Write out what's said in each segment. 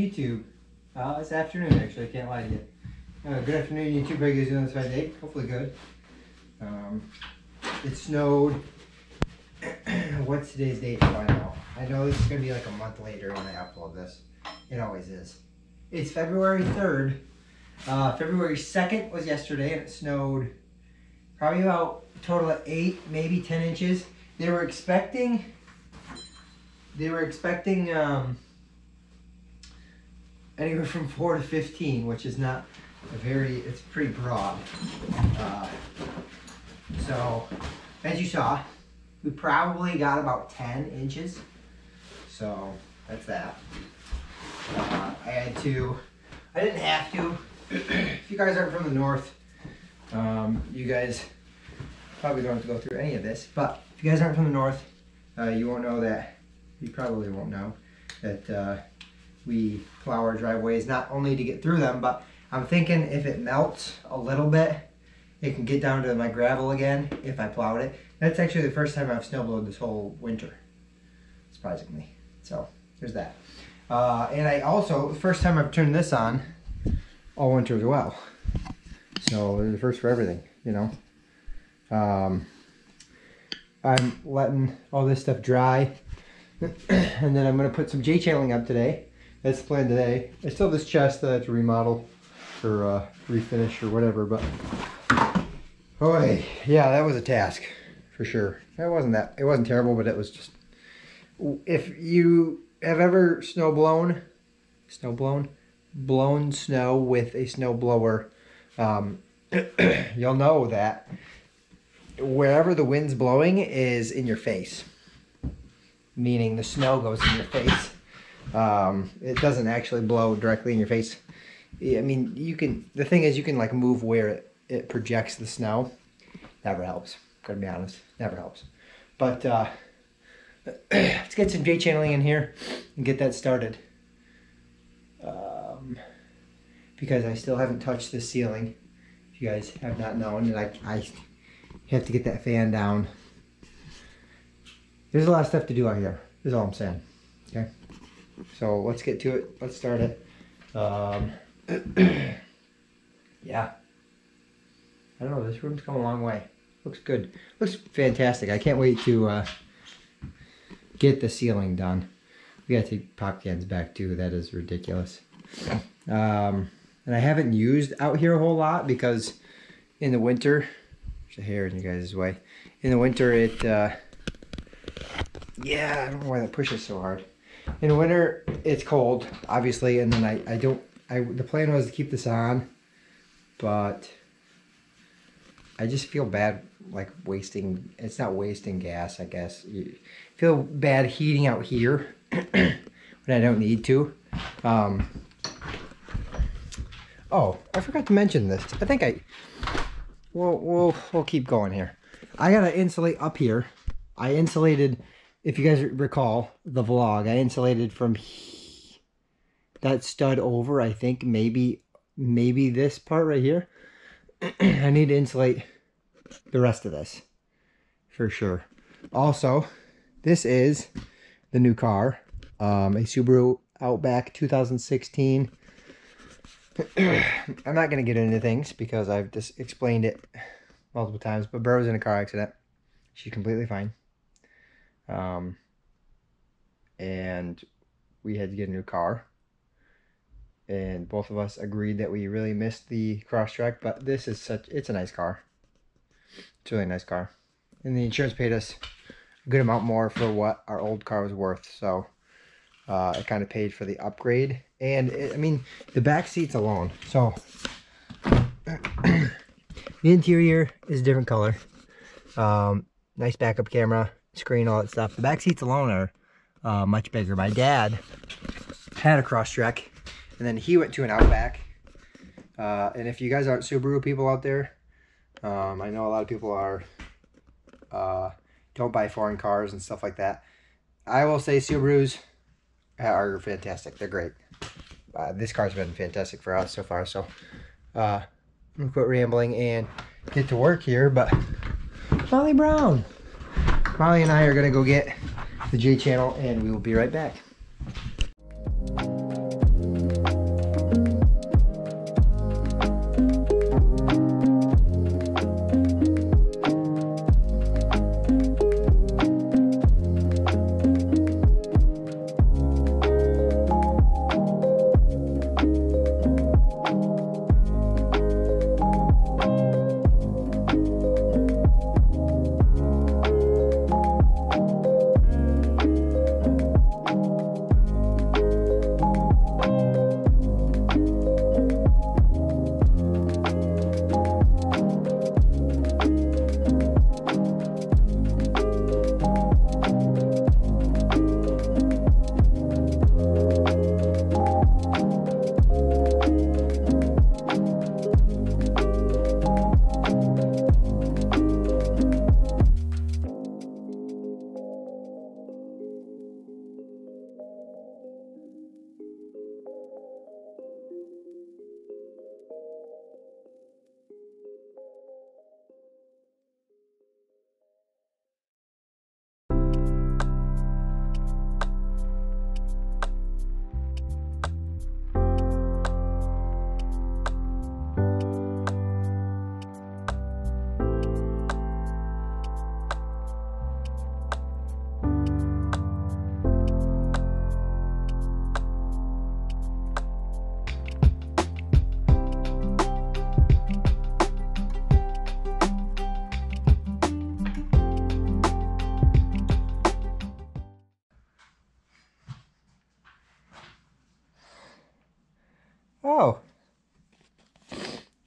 YouTube. It's afternoon actually, I can't lie to you. Good afternoon YouTube, how are you guys doing this Friday? Hopefully good. It snowed. What's today's date? Oh, I know. I know this is going to be like a month later when I upload this. It always is. It's February 3rd. February 2nd was yesterday and it snowed probably about a total of 8, maybe 10 inches. They were expecting anywhere from 4 to 15, which is not a very, it's pretty broad. So, as you saw, we probably got about 10 inches. So, that's that. I didn't have to. If you guys aren't from the north, you guys probably don't have to go through any of this. But if you guys aren't from the north, you won't know that, you probably won't know that we plow our driveways not only to get through them, but I'm thinking if it melts a little bit, it can get down to my gravel again if I plowed it. That's actually the first time I've snowblowed this whole winter, surprisingly. So there's that. And I also, the first time I've turned this on all winter as well. So it's the first for everything, you know. I'm letting all this stuff dry. And then I'm going to put some J-channeling up today. That's the plan today. I still have this chest that I have to remodel or refinish or whatever, but boy, yeah, that was a task for sure. It wasn't terrible, but it was just, if you have ever blown snow with a snow blower, you'll know that wherever the wind's blowing is in your face, meaning the snow goes in your face. It doesn't actually blow directly in your face. I mean, the thing is, you can like move where it projects the snow. Never helps, gotta be honest, never helps. But let's get some J-channeling in here and get that started. Because I still haven't touched the ceiling, if you guys have not known, and I have to get that fan down. There's a lot of stuff to do out here, is all I'm saying, okay? So let's get to it, let's start it. Yeah, I don't know, this room's come a long way. Looks good, looks fantastic. I can't wait to get the ceiling done. We gotta take pop cans back too, that is ridiculous. And I haven't used out here a whole lot because in the winter, there's a hair in you guys' way. In the winter it, yeah, I don't know why that pushes so hard. In the winter it's cold, obviously, and then the plan was to keep this on, but I just feel bad like wasting, it's not wasting gas, I guess. You feel bad heating out here when I don't need to. Oh, I forgot to mention this. I think we'll keep going here. I gotta insulate up here. I insulated, if you guys recall the vlog, I insulated from that stud over, I think maybe this part right here. I need to insulate the rest of this for sure. Also, this is the new car, a Subaru Outback 2016. I'm not going to get into things because I've just explained it multiple times, but Burr was in a car accident. She's completely fine. And we had to get a new car. And both of us agreed that we really missed the Crosstrek, but this is it's a nice car. It's a really nice car. And the insurance paid us a good amount more for what our old car was worth, so it kind of paid for the upgrade. And I mean, the back seats alone. So the interior is a different color. Nice backup camera, screen, all that stuff. The back seats alone are much bigger. My dad had a Crosstrek, and then he went to an Outback. And if you guys aren't Subaru people out there, I know a lot of people are don't buy foreign cars and stuff like that. I will say Subarus are fantastic. They're great. This car's been fantastic for us so far. So I'm gonna quit rambling and get to work here. But Molly Brown, Molly and I are gonna go get the J channel, and we will be right back.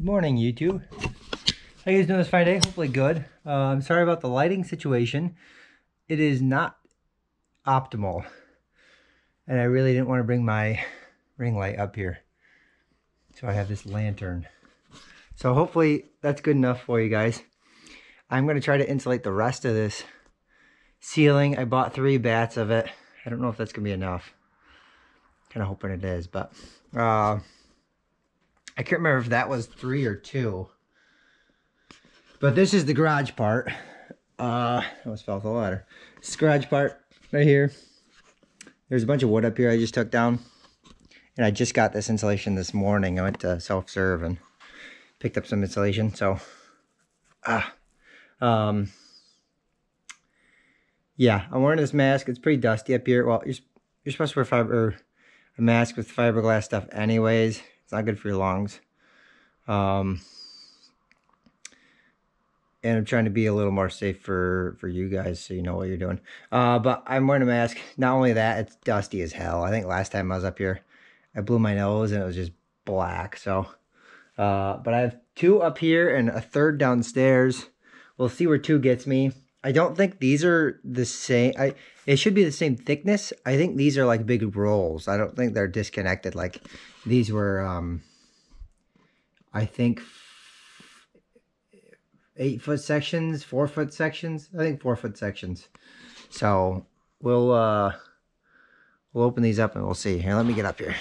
Good morning, YouTube. How you guys doing this fine day? Hopefully good. I'm sorry about the lighting situation. It is not optimal. And I really didn't want to bring my ring light up here. So I have this lantern. So hopefully that's good enough for you guys. I'm going to try to insulate the rest of this ceiling. I bought 3 bats of it. I don't know if that's going to be enough. Kind of hoping it is, but I can't remember if that was 3 or 2. But this is the garage part. I almost fell off the ladder. This is the garage part right here. There's a bunch of wood up here I just took down. And I just got this insulation this morning. I went to self-serve and picked up some insulation. So, yeah, I'm wearing this mask. It's pretty dusty up here. Well, you're supposed to wear a mask with fiberglass stuff anyways. It's not good for your lungs. And I'm trying to be a little more safe for you guys so you know what you're doing. But I'm wearing a mask. Not only that, it's dusty as hell. I think last time I was up here, I blew my nose and it was just black. So, but I have 2 up here and a 3rd downstairs. We'll see where 2 gets me. I don't think these are the same. It should be the same thickness. I think these are like big rolls. I don't think they're disconnected. Like these were, I think 8-foot sections, 4-foot sections. I think 4-foot sections. So we'll open these up and we'll see. Here, let me get up here.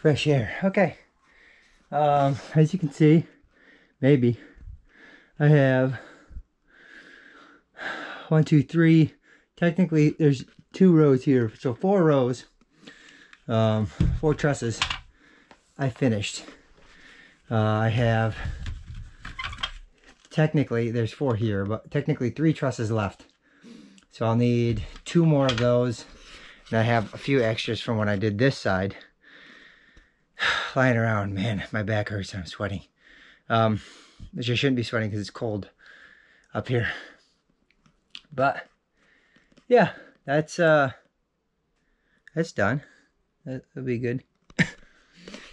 Fresh air. Okay. As you can see, maybe I have 1, 2, 3. Technically, there's 2 rows here, so 4 rows. 4 trusses. I finished. I have technically there's 4 here, but technically 3 trusses left. So I'll need 2 more of those, and I have a few extras from when I did this side. Lying around, man, my back hurts. I'm sweating. Which I shouldn't be sweating because it's cold up here. But yeah, that's done. That'll be good.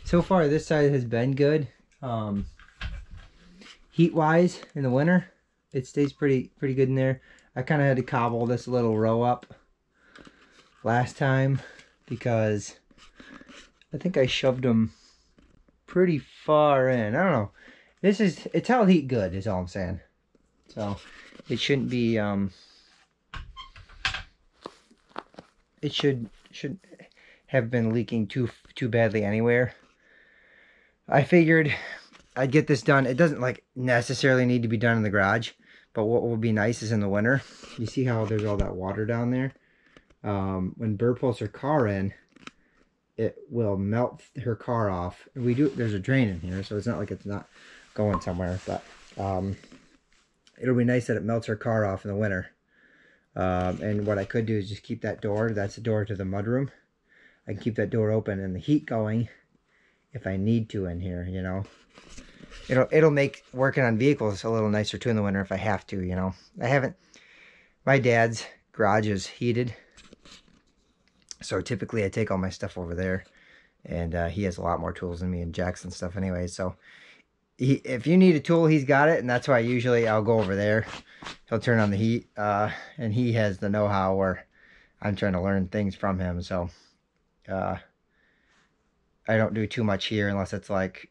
So far, this side has been good. Heat-wise, in the winter, it stays pretty good in there. I kind of had to cobble this little row up last time because I think I shoved them pretty far in. I don't know. It's held heat good is all I'm saying. So it shouldn't be it should have been leaking too badly anywhere. I figured I'd get this done. It doesn't like necessarily need to be done in the garage, but what would be nice is in the winter. You see how there's all that water down there? When Bird pulls her car in, it will melt her car off. There's a drain in here, so it's not like it's not going somewhere, but it'll be nice that it melts her car off in the winter. And what I could do is just keep that door. That's the door to the mudroom. I can keep that door open and the heat going if I need to in here, you know. It'll make working on vehicles a little nicer too in the winter if I have to, you know. My dad's garage is heated, so typically I take all my stuff over there, and he has a lot more tools than me and Jackson stuff anyway, so if you need a tool, he's got it, and that's why I'll go over there. He'll turn on the heat, and he has the know-how where I'm trying to learn things from him, so I don't do too much here unless it's like,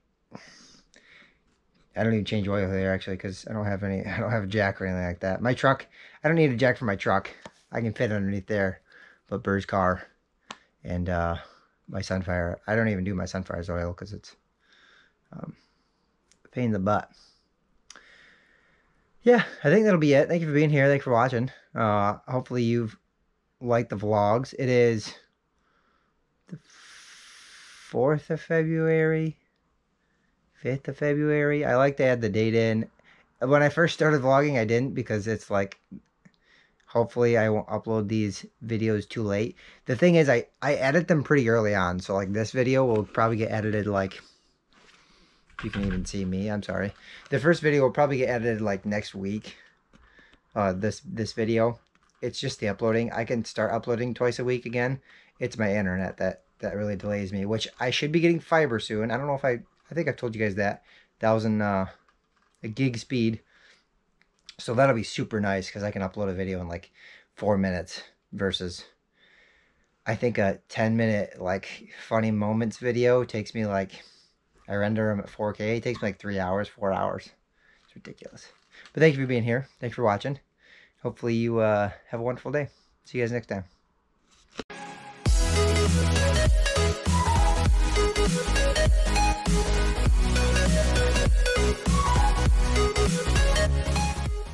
I don't even change oil there actually, because I don't have a jack or anything like that. My truck, I don't need a jack for my truck. I can fit underneath there, but Bird's car and my Sunfire, I don't even do my Sunfire's oil because it's a pain in the butt. Yeah, I think that'll be it. Thank you for being here. Thank you for watching. Hopefully you've liked the vlogs. It is the 4th of February, 5th of February. I like to add the date in. When I first started vlogging, I didn't, because it's like, hopefully I won't upload these videos too late. The thing is, I edit them pretty early on, so like this video will probably get edited like, you can even see me, I'm sorry. The first video will probably get edited like next week. This video. It's just the uploading. I can start uploading twice a week again. It's my internet that really delays me, which I should be getting fiber soon. I don't know if I think I've told you guys that. 1,000 a gig speed. So that'll be super nice because I can upload a video in like 4 minutes versus I think a 10-minute like funny moments video takes me like, I render them at 4K. It takes me like 3 hours, 4 hours. It's ridiculous. But thank you for being here. Thanks for watching. Hopefully you have a wonderful day. See you guys next time.